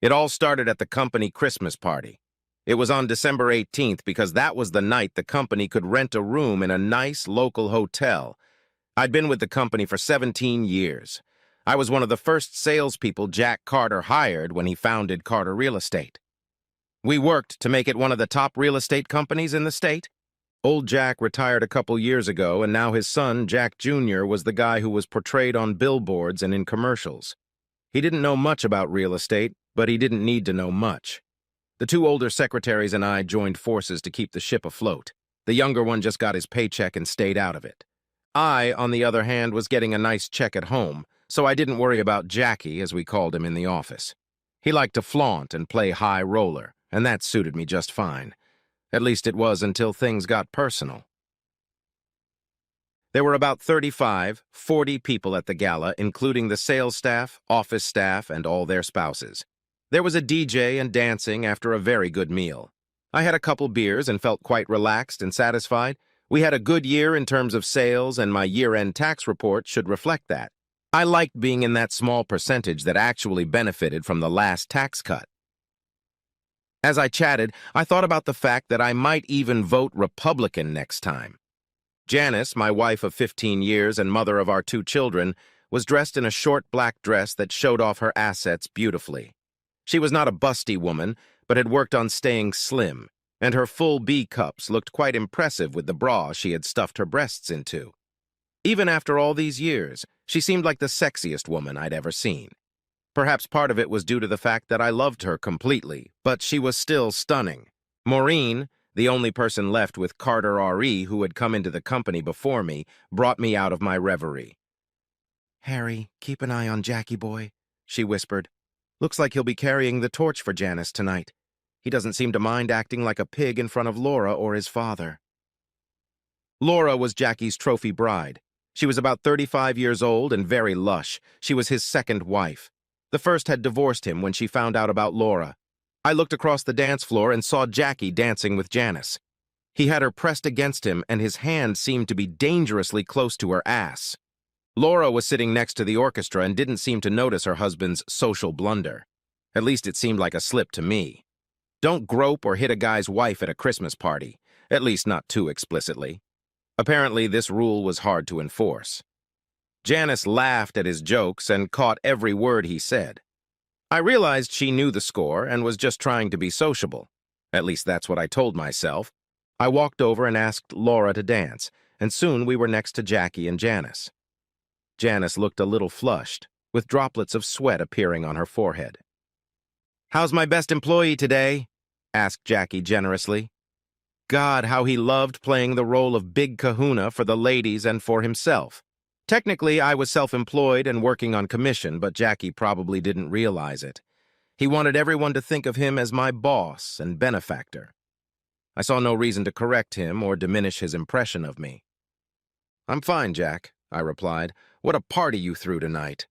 It all started at the company Christmas party. It was on December 18th because that was the night the company could rent a room in a nice local hotel. I'd been with the company for 17 years. I was one of the first salespeople Jack Carter hired when he founded Carter Real Estate. We worked to make it one of the top real estate companies in the state. Old Jack retired a couple years ago, and now his son, Jack Jr., was the guy who was portrayed on billboards and in commercials. He didn't know much about real estate, but he didn't need to know much. The two older secretaries and I joined forces to keep the ship afloat. The younger one just got his paycheck and stayed out of it. I, on the other hand, was getting a nice check at home, so I didn't worry about Jackie, as we called him in the office. He liked to flaunt and play high roller, and that suited me just fine. At least it was until things got personal. There were about 40 people at the gala, including the sales staff, office staff, and all their spouses. There was a DJ and dancing after a very good meal. I had a couple beers and felt quite relaxed and satisfied. We had a good year in terms of sales, and my year-end tax report should reflect that. I liked being in that small percentage that actually benefited from the last tax cut. As I chatted, I thought about the fact that I might even vote Republican next time. Janice, my wife of 15 years and mother of our 2 children, was dressed in a short black dress that showed off her assets beautifully. She was not a busty woman, but had worked on staying slim, and her full B-cups looked quite impressive with the bra she had stuffed her breasts into. Even after all these years, she seemed like the sexiest woman I'd ever seen. Perhaps part of it was due to the fact that I loved her completely, but she was still stunning. Maureen, the only person left with Carter R.E. who had come into the company before me, brought me out of my reverie. "Harry, keep an eye on Jackie boy," she whispered. "Looks like he'll be carrying the torch for Janice tonight. He doesn't seem to mind acting like a pig in front of Laura or his father." Laura was Jackie's trophy bride. She was about 35 years old and very lush. She was his second wife. The first had divorced him when she found out about Laura. I looked across the dance floor and saw Jackie dancing with Janice. He had her pressed against him, and his hand seemed to be dangerously close to her ass. Laura was sitting next to the orchestra and didn't seem to notice her husband's social blunder. At least it seemed like a slip to me. Don't grope or hit a guy's wife at a Christmas party, at least not too explicitly. Apparently, this rule was hard to enforce. Janice laughed at his jokes and caught every word he said. I realized she knew the score and was just trying to be sociable. At least that's what I told myself. I walked over and asked Laura to dance, and soon we were next to Jackie and Janice. Janice looked a little flushed, with droplets of sweat appearing on her forehead. "How's my best employee today?" asked Jackie generously. God, how he loved playing the role of Big Kahuna for the ladies and for himself. Technically, I was self-employed and working on commission, but Jackie probably didn't realize it. He wanted everyone to think of him as my boss and benefactor. I saw no reason to correct him or diminish his impression of me. "I'm fine, Jack," I replied. "What a party you threw tonight."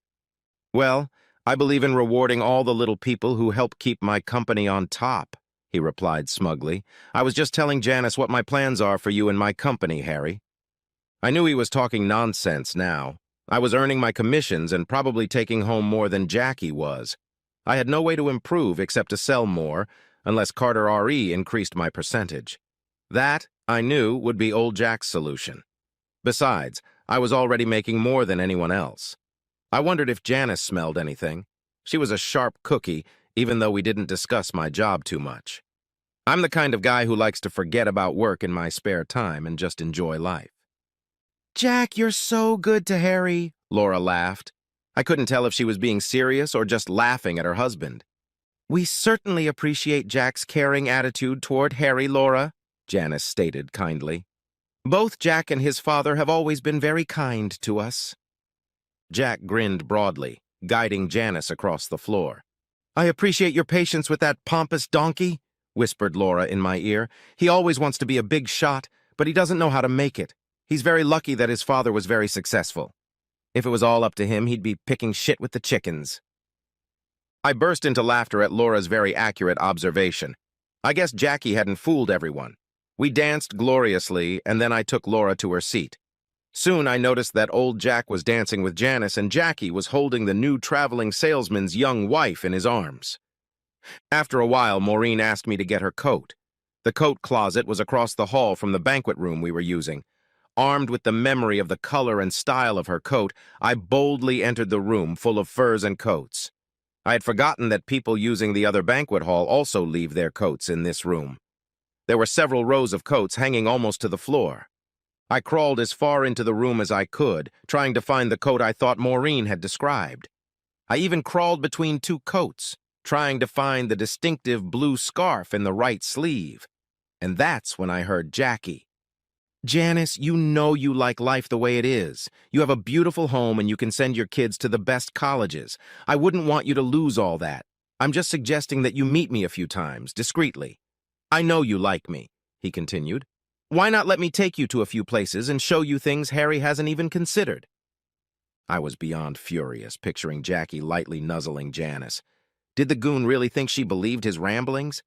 "Well, I believe in rewarding all the little people who help keep my company on top," he replied smugly. "I was just telling Janice what my plans are for you and my company, Harry." I knew he was talking nonsense now. I was earning my commissions and probably taking home more than Jackie was. I had no way to improve except to sell more, unless Carter R.E. increased my percentage. That, I knew, would be old Jack's solution. Besides, I was already making more than anyone else. I wondered if Janice smelled anything. She was a sharp cookie, even though we didn't discuss my job too much. I'm the kind of guy who likes to forget about work in my spare time and just enjoy life. "Jack, you're so good to Harry," Laura laughed. I couldn't tell if she was being serious or just laughing at her husband. "We certainly appreciate Jack's caring attitude toward Harry, Laura," Janice stated kindly. "Both Jack and his father have always been very kind to us." Jack grinned broadly, guiding Janice across the floor. "I appreciate your patience with that pompous donkey," whispered Laura in my ear. "He always wants to be a big shot, but he doesn't know how to make it. He's very lucky that his father was very successful. If it was all up to him, he'd be picking shit with the chickens." I burst into laughter at Laura's very accurate observation. I guess Jackie hadn't fooled everyone. We danced gloriously, and then I took Laura to her seat. Soon I noticed that old Jack was dancing with Janice, and Jackie was holding the new traveling salesman's young wife in his arms. After a while, Maureen asked me to get her coat. The coat closet was across the hall from the banquet room we were using. Armed with the memory of the color and style of her coat, I boldly entered the room full of furs and coats. I had forgotten that people using the other banquet hall also leave their coats in this room. There were several rows of coats hanging almost to the floor. I crawled as far into the room as I could, trying to find the coat I thought Maureen had described. I even crawled between two coats, trying to find the distinctive blue scarf in the right sleeve. And that's when I heard Jackie. "Janice, you know you like life the way it is. You have a beautiful home and you can send your kids to the best colleges. I wouldn't want you to lose all that. I'm just suggesting that you meet me a few times, discreetly. I know you like me," he continued. "Why not let me take you to a few places and show you things Harry hasn't even considered?" I was beyond furious, picturing Jackie lightly nuzzling Janice. Did the goon really think she believed his ramblings?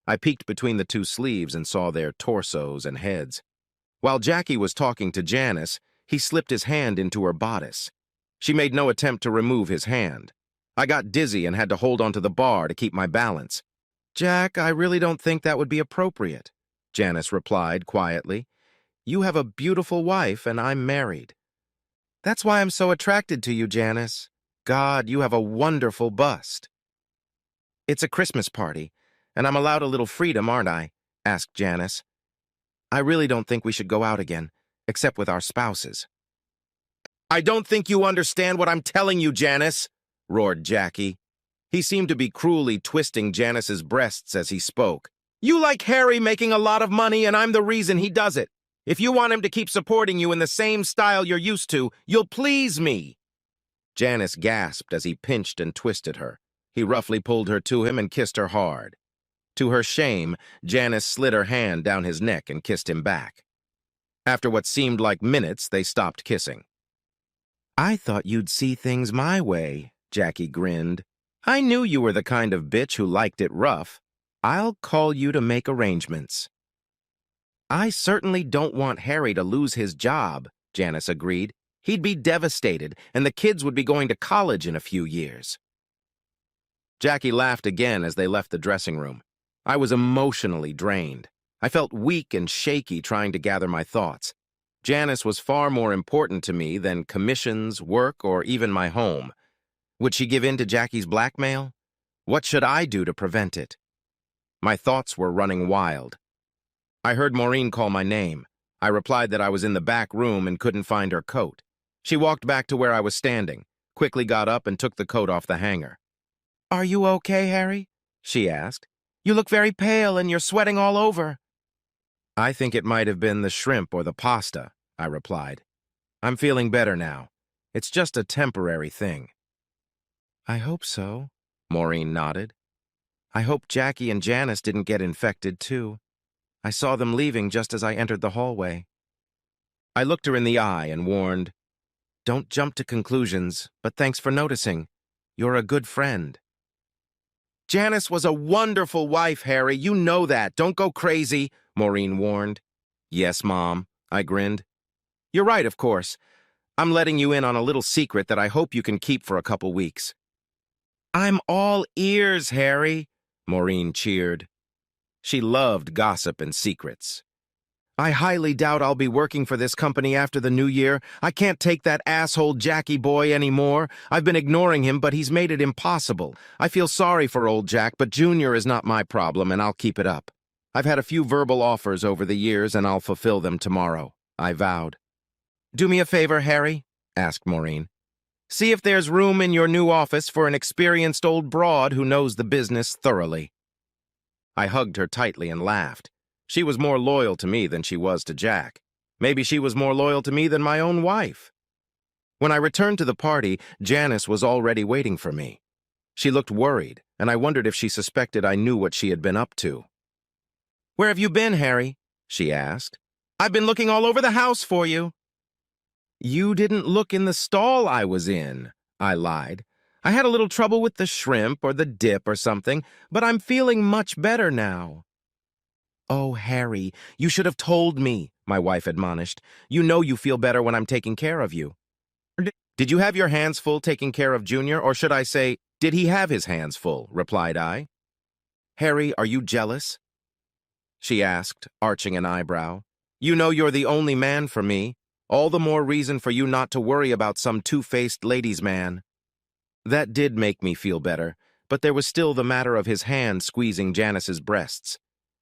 I peeked between the two sleeves and saw their torsos and heads. While Jackie was talking to Janice, he slipped his hand into her bodice. She made no attempt to remove his hand. I got dizzy and had to hold onto the bar to keep my balance. "Jack, I really don't think that would be appropriate," Janice replied quietly. "You have a beautiful wife and I'm married. That's why I'm so attracted to you, Janice. God, you have a wonderful bust." "It's a Christmas party, and I'm allowed a little freedom, aren't I?" asked Janice. "I really don't think we should go out again, except with our spouses." "I don't think you understand what I'm telling you, Janice," roared Jackie. He seemed to be cruelly twisting Janice's breasts as he spoke. "You like Harry making a lot of money, and I'm the reason he does it. If you want him to keep supporting you in the same style you're used to, you'll please me." Janice gasped as he pinched and twisted her. He roughly pulled her to him and kissed her hard. To her shame, Janice slid her hand down his neck and kissed him back. After what seemed like minutes, they stopped kissing. "I thought you'd see things my way," Jackie grinned. "I knew you were the kind of bitch who liked it rough. I'll call you to make arrangements." "I certainly don't want Harry to lose his job," Janice agreed. "He'd be devastated, and the kids would be going to college in a few years." Jackie laughed again as they left the dressing room. I was emotionally drained. I felt weak and shaky trying to gather my thoughts. Janice was far more important to me than commissions, work, or even my home. Would she give in to Jackie's blackmail? What should I do to prevent it? My thoughts were running wild. I heard Maureen call my name. I replied that I was in the back room and couldn't find her coat. She walked back to where I was standing, quickly got up and took the coat off the hanger. "Are you okay, Harry?" she asked. "You look very pale and you're sweating all over." "I think it might have been the shrimp or the pasta," I replied. "I'm feeling better now. It's just a temporary thing." "I hope so," Maureen nodded. "I hope Jackie and Janice didn't get infected, too. I saw them leaving just as I entered the hallway." I looked her in the eye and warned, "Don't jump to conclusions, but thanks for noticing. You're a good friend." "Janice was a wonderful wife, Harry. You know that. Don't go crazy," Maureen warned. "Yes, Mom," I grinned. "You're right, of course. I'm letting you in on a little secret that I hope you can keep for a couple weeks." "I'm all ears, Harry," Maureen cheered. She loved gossip and secrets. "I highly doubt I'll be working for this company after the new year. I can't take that asshole Jackie boy anymore. I've been ignoring him, but he's made it impossible. I feel sorry for old Jack, but Junior is not my problem, and I'll keep it up. I've had a few verbal offers over the years, and I'll fulfill them tomorrow," I vowed. "Do me a favor, Harry," asked Maureen. "See if there's room in your new office for an experienced old broad who knows the business thoroughly." I hugged her tightly and laughed. She was more loyal to me than she was to Jack. Maybe she was more loyal to me than my own wife. When I returned to the party, Janice was already waiting for me. She looked worried, and I wondered if she suspected I knew what she had been up to. "Where have you been, Harry?" she asked. "I've been looking all over the house for you." "You didn't look in the stall I was in," I lied. "I had a little trouble with the shrimp or the dip or something, but I'm feeling much better now." "Oh, Harry, you should have told me," my wife admonished. "You know you feel better when I'm taking care of you." "Did you have your hands full taking care of Junior, or should I say, did he have his hands full?" replied I. "Harry, are you jealous?" she asked, arching an eyebrow. "You know you're the only man for me. All the more reason for you not to worry about some two-faced ladies' man." That did make me feel better, but there was still the matter of his hand squeezing Janice's breasts.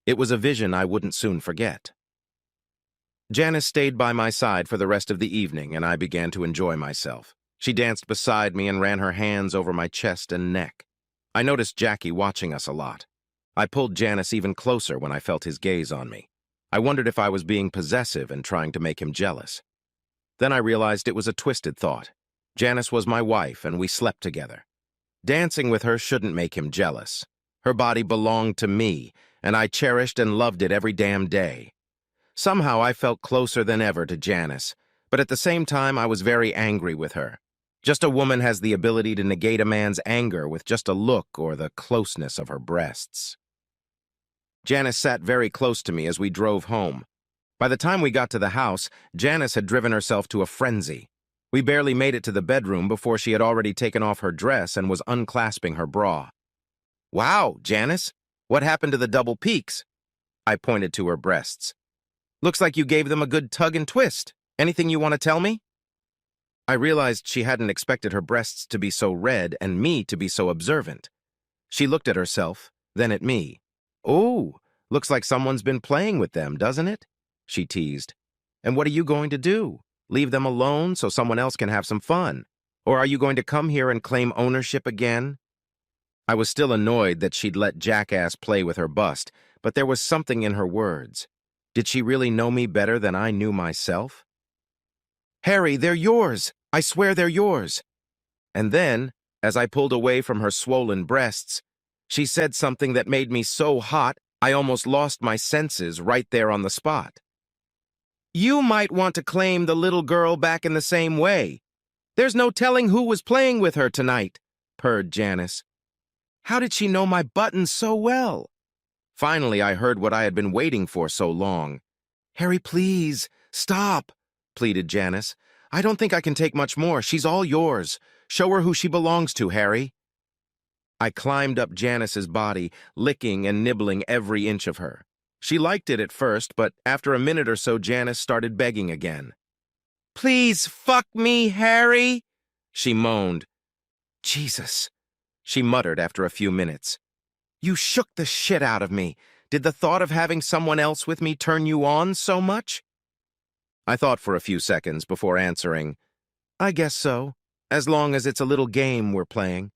It was a vision I wouldn't soon forget. Janice stayed by my side for the rest of the evening, and I began to enjoy myself. She danced beside me and ran her hands over my chest and neck. I noticed Jackie watching us a lot. I pulled Janice even closer when I felt his gaze on me. I wondered if I was being possessive and trying to make him jealous. Then I realized it was a twisted thought. Janice was my wife, and we slept together. Dancing with her shouldn't make him jealous. Her body belonged to me, and I cherished and loved it every damn day. Somehow I felt closer than ever to Janice, but at the same time I was very angry with her. Just a woman has the ability to negate a man's anger with just a look or the closeness of her breasts. Janice sat very close to me as we drove home. By the time we got to the house, Janice had driven herself to a frenzy. We barely made it to the bedroom before she had already taken off her dress and was unclasping her bra. "Wow, Janice, what happened to the double peaks?" I pointed to her breasts. "Looks like you gave them a good tug and twist. Anything you want to tell me?" I realized she hadn't expected her breasts to be so red and me to be so observant. She looked at herself, then at me. "Oh, looks like someone's been playing with them, doesn't it?" she teased. "And what are you going to do? Leave them alone so someone else can have some fun? Or are you going to come here and claim ownership again?" I was still annoyed that she'd let Jackass play with her bust, but there was something in her words. Did she really know me better than I knew myself? "Harry, they're yours. I swear they're yours." And then, as I pulled away from her swollen breasts, she said something that made me so hot I almost lost my senses right there on the spot. "You might want to claim the little girl back in the same way. There's no telling who was playing with her tonight," purred Janice. "How did she know my buttons so well?" Finally, I heard what I had been waiting for so long. "Harry, please, stop," pleaded Janice. "I don't think I can take much more. She's all yours. Show her who she belongs to, Harry." I climbed up Janice's body, licking and nibbling every inch of her. She liked it at first, but after a minute or so, Janice started begging again. "Please fuck me, Harry," she moaned. "Jesus," she muttered after a few minutes. "You shook the shit out of me. Did the thought of having someone else with me turn you on so much?" I thought for a few seconds before answering, "I guess so, as long as it's a little game we're playing.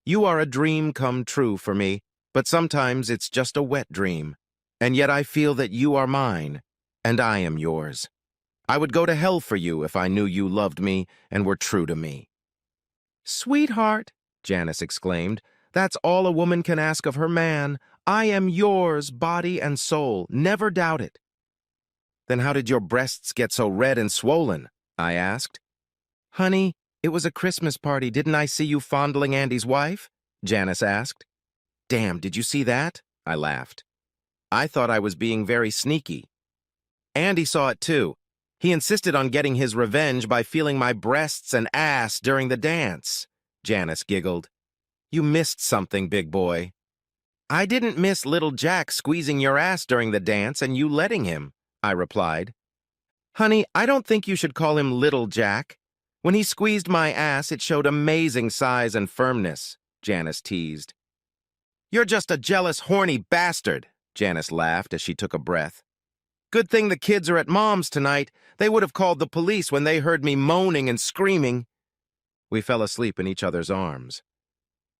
You are a dream come true for me, but sometimes it's just a wet dream. And yet I feel that you are mine, and I am yours. I would go to hell for you if I knew you loved me and were true to me." "Sweetheart," Janice exclaimed, "that's all a woman can ask of her man. I am yours, body and soul. Never doubt it." "Then how did your breasts get so red and swollen?" I asked. "Honey, it was a Christmas party. Didn't I see you fondling Andy's wife?" Janice asked. "Damn, did you see that?" I laughed. I thought I was being very sneaky. "Andy saw it too. He insisted on getting his revenge by feeling my breasts and ass during the dance," Janice giggled. "You missed something, big boy." "I didn't miss little Jack squeezing your ass during the dance and you letting him," I replied. "Honey, I don't think you should call him little Jack. When he squeezed my ass, it showed amazing size and firmness," Janice teased. "You're just a jealous, horny bastard," Janice laughed as she took a breath. "Good thing the kids are at Mom's tonight. They would have called the police when they heard me moaning and screaming." We fell asleep in each other's arms.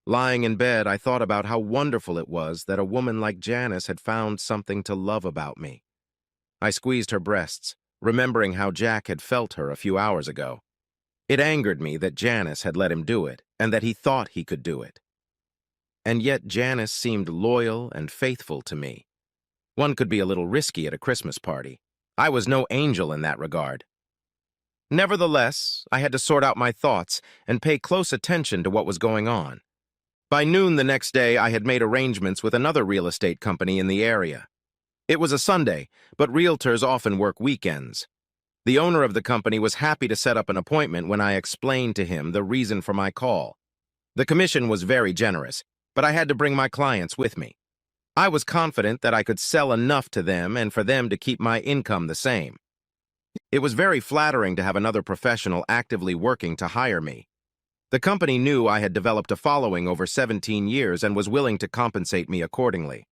Lying in bed, I thought about how wonderful it was that a woman like Janice had found something to love about me. I squeezed her breasts, remembering how Jack had felt her a few hours ago. It angered me that Janice had let him do it, and that he thought he could do it. And yet Janice seemed loyal and faithful to me. One could be a little risky at a Christmas party. I was no angel in that regard. Nevertheless, I had to sort out my thoughts and pay close attention to what was going on. By noon the next day, I had made arrangements with another real estate company in the area. It was a Sunday, but realtors often work weekends. The owner of the company was happy to set up an appointment when I explained to him the reason for my call. The commission was very generous, but I had to bring my clients with me. I was confident that I could sell enough to them and for them to keep my income the same. It was very flattering to have another professional actively working to hire me. The company knew I had developed a following over 17 years and was willing to compensate me accordingly.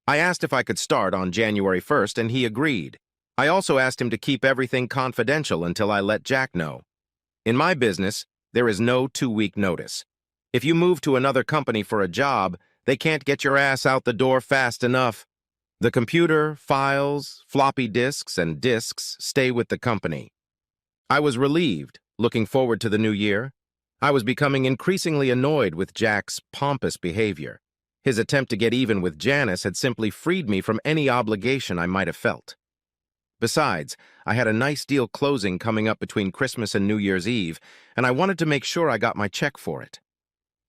I asked if I could start on January 1st, and he agreed. I also asked him to keep everything confidential until I let Jack know. In my business, there is no 2-week notice. If you move to another company for a job, they can't get your ass out the door fast enough. The computer, files, floppy disks, and disks stay with the company. I was relieved, looking forward to the new year. I was becoming increasingly annoyed with Jack's pompous behavior. His attempt to get even with Janice had simply freed me from any obligation I might have felt. Besides, I had a nice deal closing coming up between Christmas and New Year's Eve, and I wanted to make sure I got my check for it.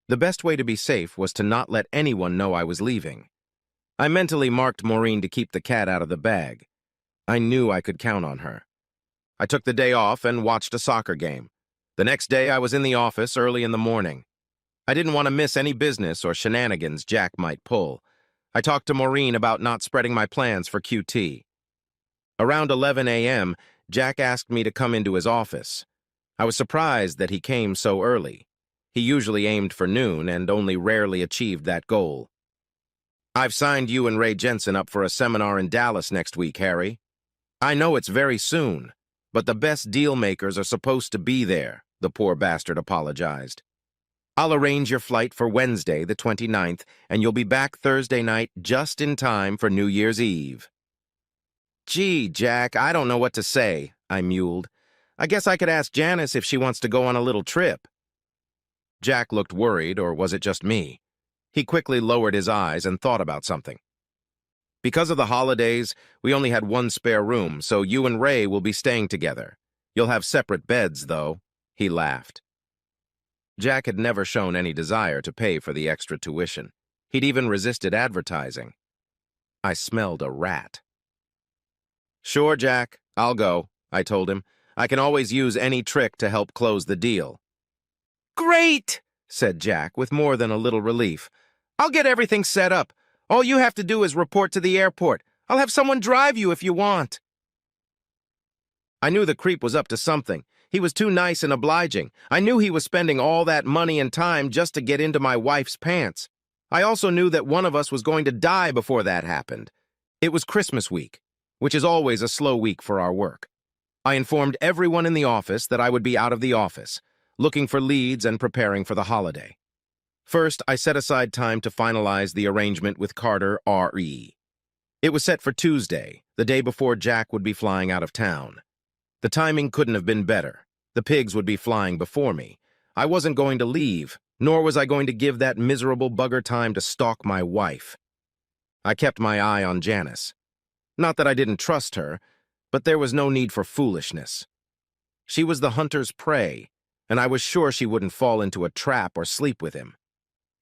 The best way to be safe was to not let anyone know I was leaving. I mentally marked Maureen to keep the cat out of the bag. I knew I could count on her. I took the day off and watched a soccer game. The next day, I was in the office early in the morning. I didn't want to miss any business or shenanigans Jack might pull. I talked to Maureen about not spreading my plans for QT. Around 11 a.m., Jack asked me to come into his office. I was surprised that he came so early. He usually aimed for noon and only rarely achieved that goal. "I've signed you and Ray Jensen up for a seminar in Dallas next week, Harry. I know it's very soon, but the best deal makers are supposed to be there," the poor bastard apologized. "I'll arrange your flight for Wednesday, the 29th, and you'll be back Thursday night just in time for New Year's Eve." "Gee, Jack, I don't know what to say," I mewed. "I guess I could ask Janice if she wants to go on a little trip." Jack looked worried, or was it just me? He quickly lowered his eyes and thought about something. "Because of the holidays, we only had one spare room, so you and Ray will be staying together. You'll have separate beds, though," he laughed. Jack had never shown any desire to pay for the extra tuition. He'd even resisted advertising. I smelled a rat. "Sure, Jack, I'll go," I told him. "I can always use any trick to help close the deal." "Great," said Jack with more than a little relief. "I'll get everything set up. All you have to do is report to the airport. I'll have someone drive you if you want." I knew the creep was up to something. He was too nice and obliging. I knew he was spending all that money and time just to get into my wife's pants. I also knew that one of us was going to die before that happened. It was Christmas week, which is always a slow week for our work. I informed everyone in the office that I would be out of the office, looking for leads and preparing for the holiday. First, I set aside time to finalize the arrangement with Carter R.E. It was set for Tuesday, the day before Jack would be flying out of town. The timing couldn't have been better. The pigs would be flying before me. I wasn't going to leave, nor was I going to give that miserable bugger time to stalk my wife. I kept my eye on Janice. Not that I didn't trust her, but there was no need for foolishness. She was the hunter's prey, and I was sure she wouldn't fall into a trap or sleep with him.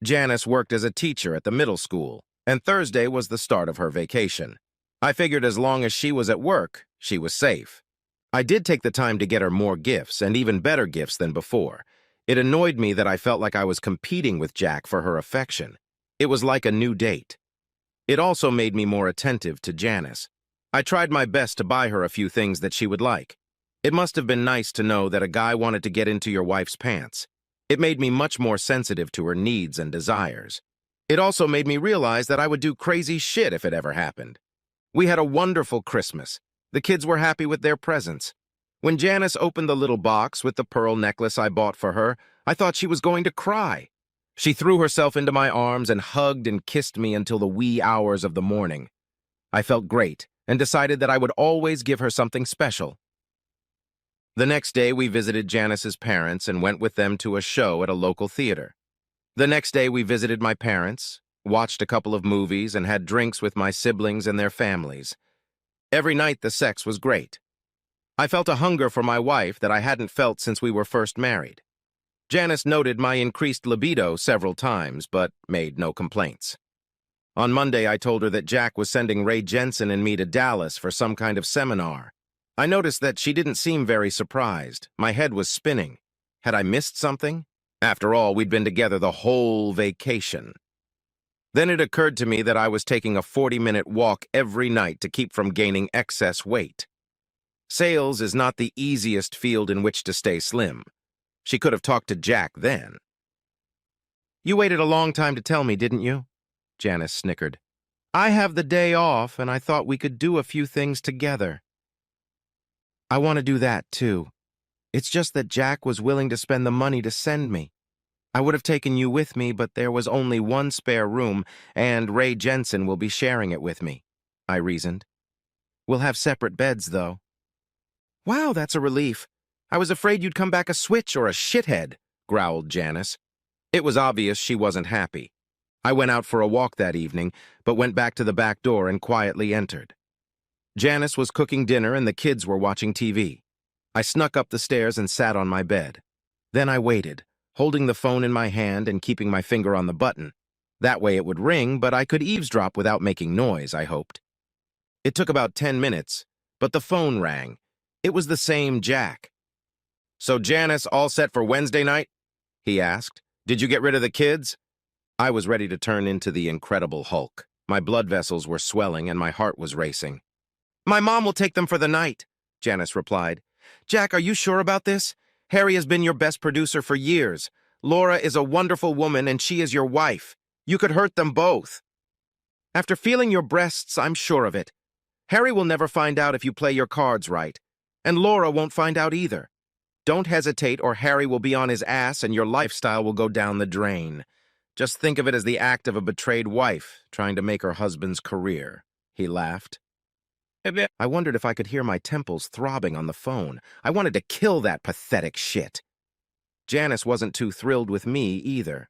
Janice worked as a teacher at the middle school, and Thursday was the start of her vacation. I figured as long as she was at work, she was safe. I did take the time to get her more gifts, and even better gifts than before. It annoyed me that I felt like I was competing with Jack for her affection. It was like a new date. It also made me more attentive to Janice. I tried my best to buy her a few things that she would like. It must have been nice to know that a guy wanted to get into your wife's pants. It made me much more sensitive to her needs and desires. It also made me realize that I would do crazy shit if it ever happened. We had a wonderful Christmas. The kids were happy with their presents. When Janice opened the little box with the pearl necklace I bought for her, I thought she was going to cry. She threw herself into my arms and hugged and kissed me until the wee hours of the morning. I felt great and decided that I would always give her something special. The next day, we visited Janice's parents and went with them to a show at a local theater. The next day, we visited my parents, watched a couple of movies, and had drinks with my siblings and their families. Every night, the sex was great. I felt a hunger for my wife that I hadn't felt since we were first married. Janice noted my increased libido several times, but made no complaints. On Monday, I told her that Jack was sending Ray Jensen and me to Dallas for some kind of seminar. I noticed that she didn't seem very surprised. My head was spinning. Had I missed something? After all, we'd been together the whole vacation. Then it occurred to me that I was taking a 40-minute walk every night to keep from gaining excess weight. Sales is not the easiest field in which to stay slim. She could have talked to Jack then. You waited a long time to tell me, didn't you? Janice snickered. I have the day off, and I thought we could do a few things together. I want to do that, too. It's just that Jack was willing to spend the money to send me. I would have taken you with me, but there was only one spare room, and Ray Jensen will be sharing it with me, I reasoned. We'll have separate beds, though. Wow, that's a relief. I was afraid you'd come back a switch or a shithead, growled Janice. It was obvious she wasn't happy. I went out for a walk that evening, but went back to the back door and quietly entered. Janice was cooking dinner and the kids were watching TV. I snuck up the stairs and sat on my bed. Then I waited, holding the phone in my hand and keeping my finger on the button. That way it would ring, but I could eavesdrop without making noise, I hoped. It took about 10 minutes, but the phone rang. It was the same Jack. So Janice, all set for Wednesday night? He asked. Did you get rid of the kids? I was ready to turn into the Incredible Hulk. My blood vessels were swelling and my heart was racing. My mom will take them for the night, Janice replied. Jack, are you sure about this? Harry has been your best producer for years. Laura is a wonderful woman and she is your wife. You could hurt them both. After feeling your breasts, I'm sure of it. Harry will never find out if you play your cards right. And Laura won't find out either. Don't hesitate or Harry will be on his ass and your lifestyle will go down the drain. Just think of it as the act of a betrayed wife trying to make her husband's career. He laughed. I wondered if I could hear my temples throbbing on the phone. I wanted to kill that pathetic shit. Janice wasn't too thrilled with me either.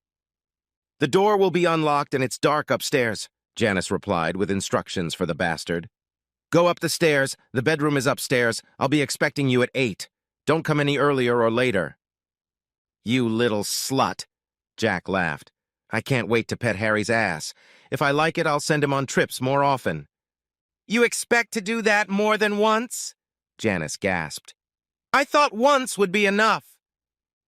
The door will be unlocked and it's dark upstairs, Janice replied with instructions for the bastard. Go up the stairs. The bedroom is upstairs. I'll be expecting you at 8. Don't come any earlier or later. You little slut, Jack laughed. I can't wait to pet Harry's ass. If I like it, I'll send him on trips more often. You expect to do that more than once? Janice gasped. I thought once would be enough.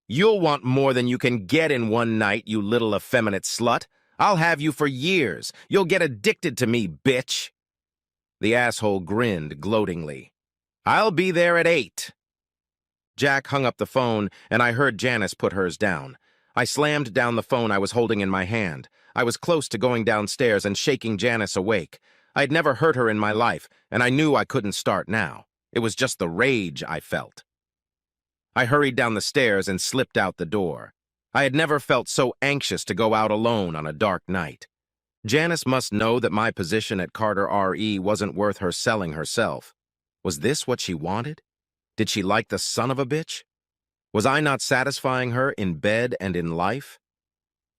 You'll want more than you can get in one night, you little effeminate slut. I'll have you for years. You'll get addicted to me, bitch. The asshole grinned gloatingly. I'll be there at 8. Jack hung up the phone, and I heard Janice put hers down. I slammed down the phone I was holding in my hand. I was close to going downstairs and shaking Janice awake. I'd never hurt her in my life, and I knew I couldn't start now. It was just the rage I felt. I hurried down the stairs and slipped out the door. I had never felt so anxious to go out alone on a dark night. Janice must know that my position at Carter R.E. wasn't worth her selling herself. Was this what she wanted? Did she like the son of a bitch? Was I not satisfying her in bed and in life?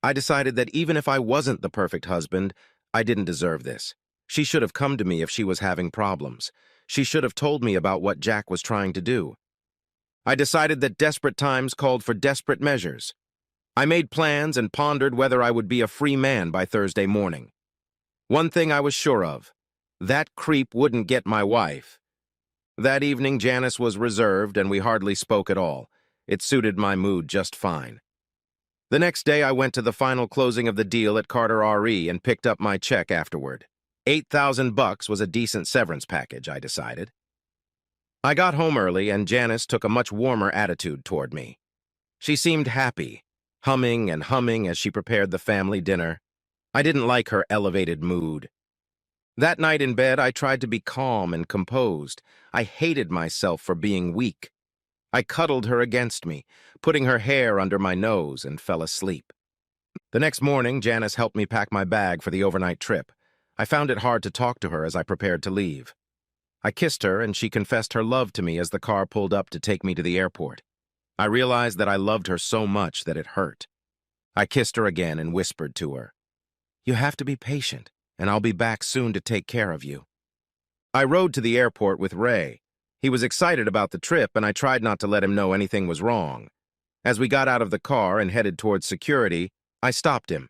I decided that even if I wasn't the perfect husband, I didn't deserve this. She should have come to me if she was having problems. She should have told me about what Jack was trying to do. I decided that desperate times called for desperate measures. I made plans and pondered whether I would be a free man by Thursday morning. One thing I was sure of, that creep wouldn't get my wife. That evening, Janice was reserved and we hardly spoke at all. It suited my mood just fine. The next day, I went to the final closing of the deal at Carter R.E. and picked up my check afterward. $8,000 was a decent severance package, I decided. I got home early and Janice took a much warmer attitude toward me. She seemed happy, humming and humming as she prepared the family dinner. I didn't like her elevated mood. That night in bed, I tried to be calm and composed. I hated myself for being weak. I cuddled her against me, putting her hair under my nose, and fell asleep. The next morning, Janice helped me pack my bag for the overnight trip. I found it hard to talk to her as I prepared to leave. I kissed her, and she confessed her love to me as the car pulled up to take me to the airport. I realized that I loved her so much that it hurt. I kissed her again and whispered to her, "You have to be patient, and I'll be back soon to take care of you." I rode to the airport with Ray. He was excited about the trip, and I tried not to let him know anything was wrong. As we got out of the car and headed towards security, I stopped him.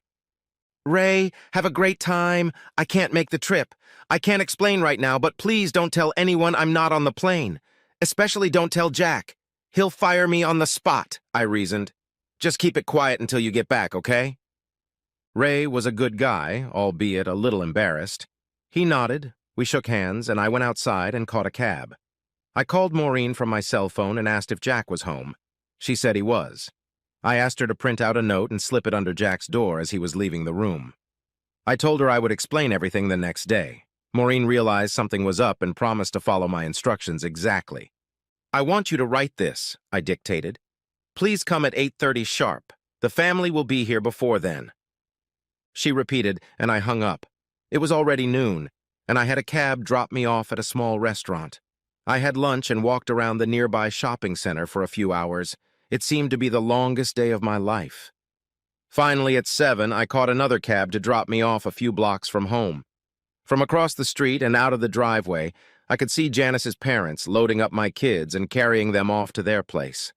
"Ray, have a great time. I can't make the trip. I can't explain right now, but please don't tell anyone I'm not on the plane. Especially don't tell Jack. He'll fire me on the spot," I reasoned. "Just keep it quiet until you get back, okay?" Ray was a good guy, albeit a little embarrassed. He nodded, we shook hands, and I went outside and caught a cab. I called Maureen from my cell phone and asked if Jack was home. She said he was. I asked her to print out a note and slip it under Jack's door as he was leaving the room. I told her I would explain everything the next day. Maureen realized something was up and promised to follow my instructions exactly. "I want you to write this," I dictated. "Please come at 8:30 sharp. The family will be here before then." She repeated, and I hung up. It was already noon, and I had a cab drop me off at a small restaurant. I had lunch and walked around the nearby shopping center for a few hours. It seemed to be the longest day of my life. Finally, at 7, I caught another cab to drop me off a few blocks from home. From across the street and out of the driveway, I could see Janice's parents loading up my kids and carrying them off to their place.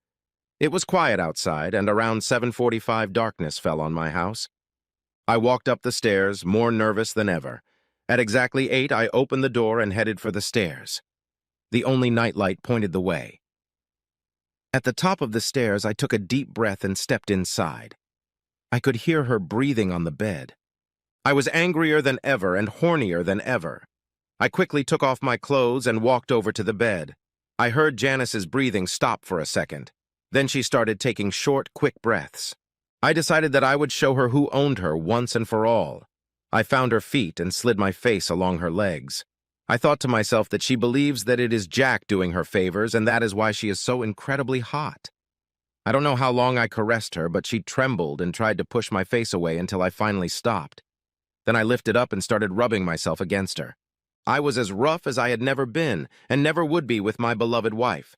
It was quiet outside, and around 7:45 darkness fell on my house. I walked up the stairs, more nervous than ever. At exactly 8, I opened the door and headed for the stairs. The only nightlight pointed the way. At the top of the stairs, I took a deep breath and stepped inside. I could hear her breathing on the bed. I was angrier than ever and hornier than ever. I quickly took off my clothes and walked over to the bed. I heard Janice's breathing stop for a second. Then she started taking short, quick breaths. I decided that I would show her who owned her once and for all. I found her feet and slid my face along her legs. I thought to myself that she believes that it is Jack doing her favors, and that is why she is so incredibly hot. I don't know how long I caressed her, but she trembled and tried to push my face away until I finally stopped. Then I lifted up and started rubbing myself against her. I was as rough as I had never been, and never would be with my beloved wife.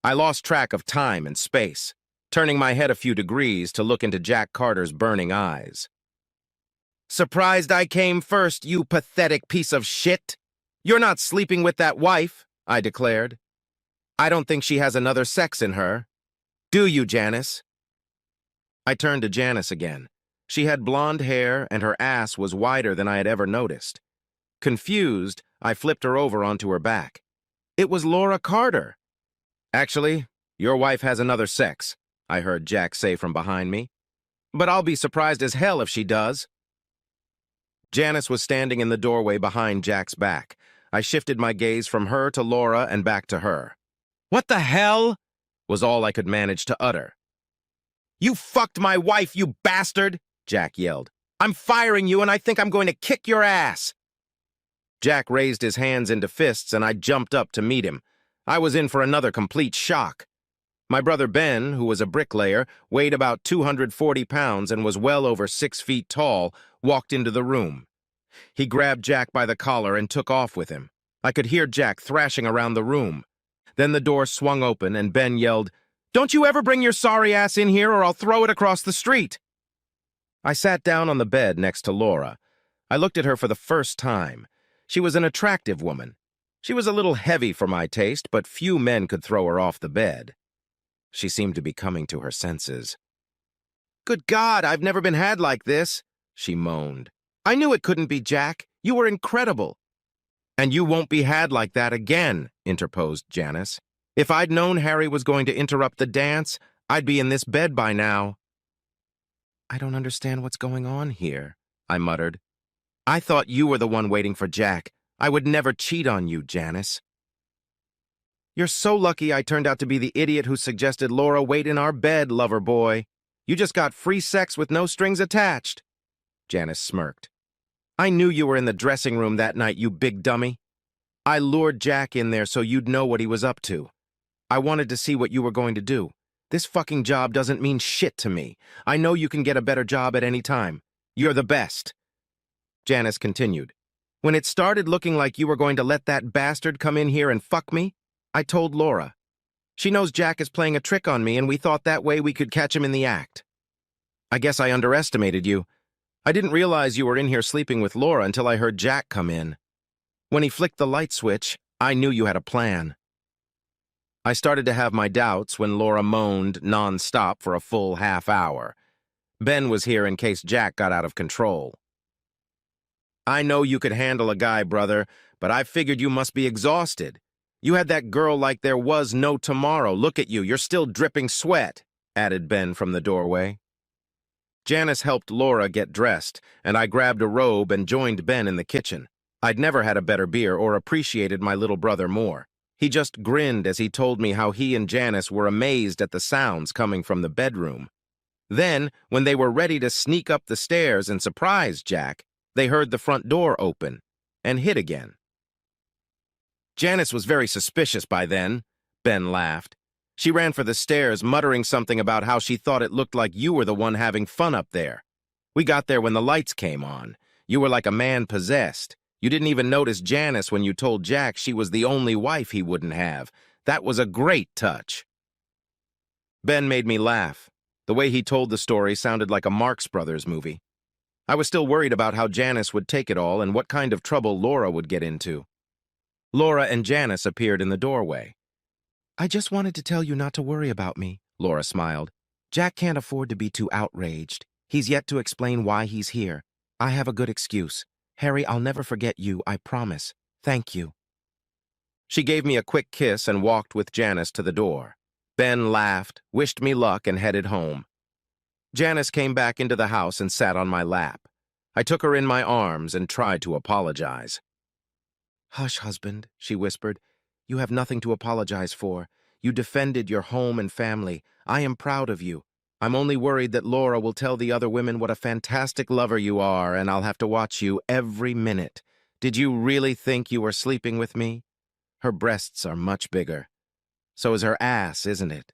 I lost track of time and space, turning my head a few degrees to look into Jack Carter's burning eyes. "Surprised I came first, you pathetic piece of shit? You're not sleeping with that wife," I declared. "I don't think she has another sex in her. Do you, Janice?" I turned to Janice again. She had blonde hair, and her ass was wider than I had ever noticed. Confused, I flipped her over onto her back. It was Laura Carter. "Actually, your wife has another sex," I heard Jack say from behind me. "But I'll be surprised as hell if she does." Janice was standing in the doorway behind Jack's back. I shifted my gaze from her to Laura and back to her. "What the hell?" was all I could manage to utter. "You fucked my wife, you bastard!" Jack yelled. "I'm firing you, and I think I'm going to kick your ass!" Jack raised his hands into fists, and I jumped up to meet him. I was in for another complete shock. My brother Ben, who was a bricklayer, weighed about 240 pounds and was well over 6 feet tall, walked into the room. He grabbed Jack by the collar and took off with him. I could hear Jack thrashing around the room. Then the door swung open, and Ben yelled, "Don't you ever bring your sorry ass in here, or I'll throw it across the street!" I sat down on the bed next to Laura. I looked at her for the first time. She was an attractive woman. She was a little heavy for my taste, but few men could throw her off the bed. She seemed to be coming to her senses. "Good God, I've never been had like this," she moaned. "I knew it couldn't be Jack. You were incredible." "And you won't be had like that again," interposed Janice. "If I'd known Harry was going to interrupt the dance, I'd be in this bed by now." "I don't understand what's going on here," I muttered. "I thought you were the one waiting for Jack. I would never cheat on you, Janice." "You're so lucky I turned out to be the idiot who suggested Laura wait in our bed, lover boy. You just got free sex with no strings attached." Janice smirked. "I knew you were in the dressing room that night, you big dummy. I lured Jack in there so you'd know what he was up to. I wanted to see what you were going to do. This fucking job doesn't mean shit to me. I know you can get a better job at any time. You're the best." Janice continued. "When it started looking like you were going to let that bastard come in here and fuck me, I told Laura. She knows Jack is playing a trick on me, and we thought that way we could catch him in the act. I guess I underestimated you. I didn't realize you were in here sleeping with Laura until I heard Jack come in. When he flicked the light switch, I knew you had a plan." I started to have my doubts when Laura moaned non-stop for a full half hour. Ben was here in case Jack got out of control. "I know you could handle a guy, brother, but I figured you must be exhausted. You had that girl like there was no tomorrow. Look at you, you're still dripping sweat," added Ben from the doorway. Janice helped Laura get dressed, and I grabbed a robe and joined Ben in the kitchen. I'd never had a better beer or appreciated my little brother more. He just grinned as he told me how he and Janice were amazed at the sounds coming from the bedroom. Then, when they were ready to sneak up the stairs and surprise Jack, they heard the front door open and hid again. Janice was very suspicious by then, Ben laughed. She ran for the stairs, muttering something about how she thought it looked like you were the one having fun up there. We got there when the lights came on. You were like a man possessed. You didn't even notice Janice when you told Jack she was the only wife he wouldn't have. That was a great touch. Ben made me laugh. The way he told the story sounded like a Marx Brothers movie. I was still worried about how Janice would take it all and what kind of trouble Laura would get into. Laura and Janice appeared in the doorway. "I just wanted to tell you not to worry about me," Laura smiled. "Jack can't afford to be too outraged. He's yet to explain why he's here. I have a good excuse. Harry, I'll never forget you, I promise. Thank you." She gave me a quick kiss and walked with Janice to the door. Ben laughed, wished me luck, and headed home. Janice came back into the house and sat on my lap. I took her in my arms and tried to apologize. "Hush, husband," she whispered. "You have nothing to apologize for. You defended your home and family. I am proud of you. I'm only worried that Laura will tell the other women what a fantastic lover you are, and I'll have to watch you every minute. Did you really think you were sleeping with me? Her breasts are much bigger. So is her ass, isn't it?